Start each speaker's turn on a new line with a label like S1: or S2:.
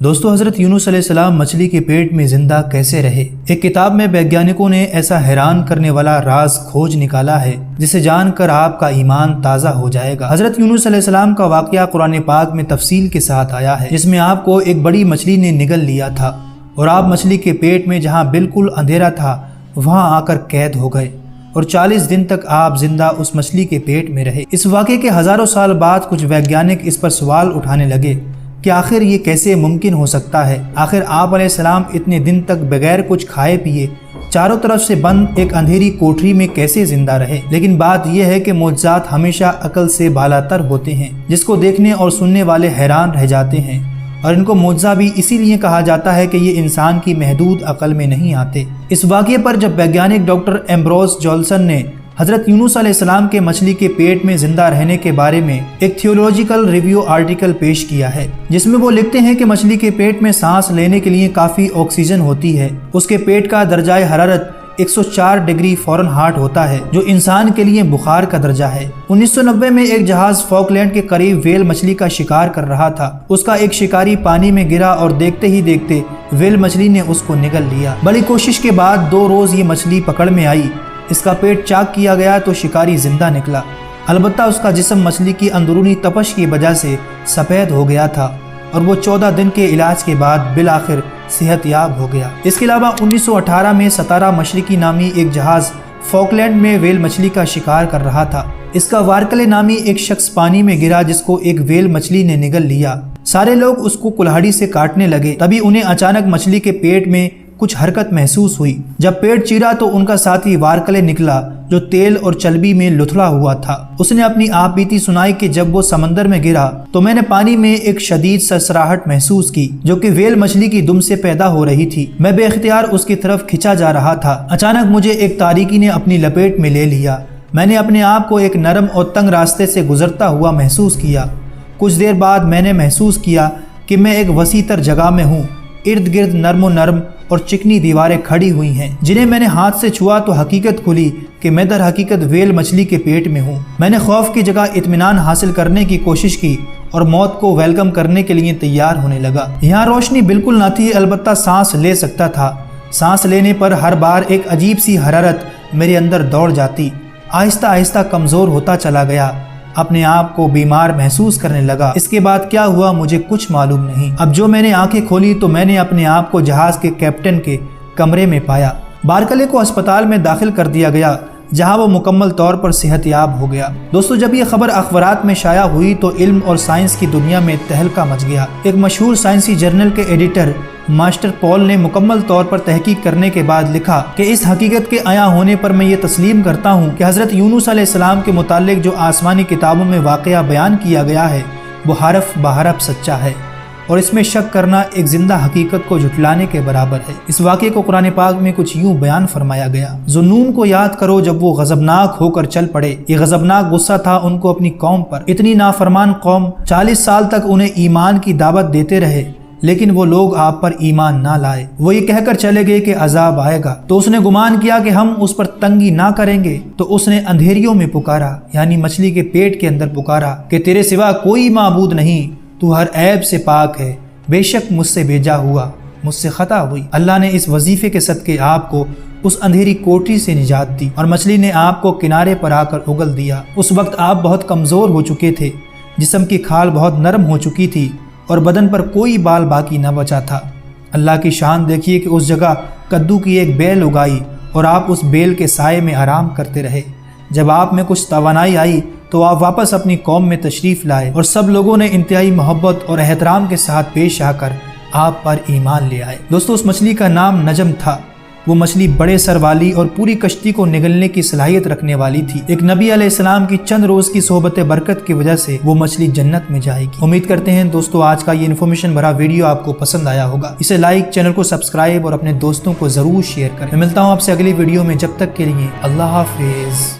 S1: دوستو حضرت یونس علیہ السلام مچھلی کے پیٹ میں زندہ کیسے رہے؟ ایک کتاب میں ویگیانکوں نے ایسا حیران کرنے والا راز کھوج نکالا ہے جسے جان کر آپ کا ایمان تازہ ہو جائے گا۔ حضرت یونس علیہ السلام کا واقعہ قرآن پاک میں تفصیل کے ساتھ آیا ہے، جس میں آپ کو ایک بڑی مچھلی نے نگل لیا تھا اور آپ مچھلی کے پیٹ میں جہاں بالکل اندھیرا تھا وہاں آ کر قید ہو گئے اور 40 دن تک آپ زندہ اس مچھلی کے پیٹ میں رہے۔ اس واقعے کے ہزاروں سال بعد کچھ ویگیانک اس پر سوال اٹھانے لگے کہ آخر یہ کیسے ممکن ہو سکتا ہے؟ آخر آپ علیہ السلام اتنے دن تک بغیر کچھ کھائے پیے چاروں طرف سے بند ایک اندھیری کوٹری میں کیسے زندہ رہے؟ لیکن بات یہ ہے کہ معجزات ہمیشہ عقل سے بالاتر ہوتے ہیں، جس کو دیکھنے اور سننے والے حیران رہ جاتے ہیں، اور ان کو معجزہ بھی اسی لیے کہا جاتا ہے کہ یہ انسان کی محدود عقل میں نہیں آتے۔ اس واقعے پر جب ویگیانک ڈاکٹر ایمبروس جولسن نے حضرت یونس علیہ السلام کے مچھلی کے پیٹ میں زندہ رہنے کے بارے میں ایک تھیولوجیکل ریویو آرٹیکل پیش کیا ہے، جس میں وہ لکھتے ہیں کہ مچھلی کے پیٹ میں سانس لینے کے لیے کافی آکسیجن ہوتی ہے۔ اس کے پیٹ کا درجہ حرارت 104 ڈگری فارنہائٹ ہوتا ہے، جو انسان کے لیے بخار کا درجہ ہے۔ 1990 میں ایک جہاز فاکلینڈ کے قریب ویل مچھلی کا شکار کر رہا تھا۔ اس کا ایک شکاری پانی میں گرا اور دیکھتے ہی دیکھتے ویل مچھلی نے اس کو نگل لیا۔ بڑی کوشش کے بعد 2 روز یہ مچھلی پکڑ میں آئی۔ اس کا پیٹ چاک کیا گیا تو شکاری زندہ نکلا، البتہ اس کا جسم مچھلی کی اندرونی تپش کی وجہ سے سفید ہو گیا تھا اور وہ 14 دن کے علاج کے بعد بالآخر صحت یاب ہو گیا۔ اس کے علاوہ 1918 میں ستارہ مشرقی نامی ایک جہاز فاکلینڈ میں ویل مچھلی کا شکار کر رہا تھا۔ اس کا وارکلے نامی ایک شخص پانی میں گرا جس کو ایک ویل مچھلی نے نگل لیا۔ سارے لوگ اس کو کلہاڑی سے کاٹنے لگے، تبھی انہیں اچانک مچھلی کے پیٹ میں کچھ حرکت محسوس ہوئی۔ جب پیٹ چیرا تو ان کا ساتھی وارکلے نکلا جو تیل اور چلبی میں لتھڑا ہوا تھا۔ اس نے اپنی آپ بیتی سنائی کہ جب وہ سمندر میں گرا تو میں نے پانی میں ایک شدید سرسراہٹ محسوس کی جو کہ ویل مچھلی کی دم سے پیدا ہو رہی تھی۔ میں بے اختیار اس کی طرف کھینچا جا رہا تھا۔ اچانک مجھے ایک تاریکی نے اپنی لپیٹ میں لے لیا۔ میں نے اپنے آپ کو ایک نرم اور تنگ راستے سے گزرتا ہوا محسوس کیا۔ کچھ دیر بعد میں نے محسوس کیا کہ میں ایک وسیع تر جگہ میں ہوں۔ ارد گرد نرم اور چکنی دیواریں کھڑی ہوئی ہیں جنہیں میں نے ہاتھ سے چھوا تو حقیقت کھلی کہ میں در حقیقت ویل مچھلی کے پیٹ میں ہوں۔ میں نے خوف کی جگہ اطمینان حاصل کرنے کی کوشش کی اور موت کو ویلکم کرنے کے لیے تیار ہونے لگا۔ یہاں روشنی بالکل نہ تھی، البتہ سانس لے سکتا تھا۔ سانس لینے پر ہر بار ایک عجیب سی حرارت میرے اندر دوڑ جاتی۔ آہستہ آہستہ کمزور ہوتا چلا گیا، اپنے آپ کو بیمار محسوس کرنے لگا۔ اس کے بعد کیا ہوا مجھے کچھ معلوم نہیں۔ اب جو میں نے آنکھیں کھولی تو میں نے اپنے آپ کو جہاز کے کیپٹن کے کمرے میں پایا۔ بارکلے کو اسپتال میں داخل کر دیا گیا جہاں وہ مکمل طور پر صحت یاب ہو گیا۔ دوستو جب یہ خبر اخبارات میں شائع ہوئی تو علم اور سائنس کی دنیا میں تہلکہ مچ گیا۔ ایک مشہور سائنسی جرنل کے ایڈیٹر ماسٹر پول نے مکمل طور پر تحقیق کرنے کے بعد لکھا کہ اس حقیقت کے عیاں ہونے پر میں یہ تسلیم کرتا ہوں کہ حضرت یونس علیہ السلام کے متعلق جو آسمانی کتابوں میں واقعہ بیان کیا گیا ہے وہ حرف بحرف سچا ہے، اور اس میں شک کرنا ایک زندہ حقیقت کو جھٹلانے کے برابر ہے۔ اس واقعے کو قرآن پاک میں کچھ یوں بیان فرمایا گیا: ذُنُّون کو یاد کرو جب وہ غضبناک ہو کر چل پڑے۔ یہ غضبناک غصہ تھا ان کو اپنی قوم پر۔ اتنی نافرمان قوم 40 سال تک انہیں ایمان کی دعوت دیتے رہے، لیکن وہ لوگ آپ پر ایمان نہ لائے۔ وہ یہ کہہ کر چلے گئے کہ عذاب آئے گا، تو اس نے گمان کیا کہ ہم اس پر تنگی نہ کریں گے، تو اس نے اندھیریوں میں پکارا، یعنی مچھلی کے پیٹ کے اندر پکارا کہ تیرے سوا کوئی معبود نہیں، تو ہر عیب سے پاک ہے، بے شک مجھ سے بھیجا ہوا مجھ سے خطا ہوئی۔ اللہ نے اس وظیفے کے صدقے آپ کو اس اندھیری کوٹری سے نجات دی اور مچھلی نے آپ کو کنارے پر آ کر اگل دیا۔ اس وقت آپ بہت کمزور ہو چکے تھے، جسم کی کھال بہت نرم ہو چکی تھی اور بدن پر کوئی بال باقی نہ بچا تھا۔ اللہ کی شان دیکھیے کہ اس جگہ کدو کی ایک بیل اگائی اور آپ اس بیل کے سائے میں آرام کرتے رہے۔ جب آپ میں کچھ توانائی آئی تو آپ واپس اپنی قوم میں تشریف لائے اور سب لوگوں نے انتہائی محبت اور احترام کے ساتھ پیش آ کر آپ پر ایمان لے آئے۔ دوستو اس مچھلی کا نام نجم تھا۔ وہ مچھلی بڑے سر والی اور پوری کشتی کو نگلنے کی صلاحیت رکھنے والی تھی۔ ایک نبی علیہ السلام کی چند روز کی صحبت برکت کی وجہ سے وہ مچھلی جنت میں جائے گی۔ امید کرتے ہیں دوستو آج کا یہ انفارمیشن بھرا ویڈیو آپ کو پسند آیا ہوگا۔ اسے لائک، چینل کو سبسکرائب اور اپنے دوستوں کو ضرور شیئر کریں۔ میں ملتا ہوں آپ سے اگلی ویڈیو میں، جب تک کے لیے اللہ حافظ۔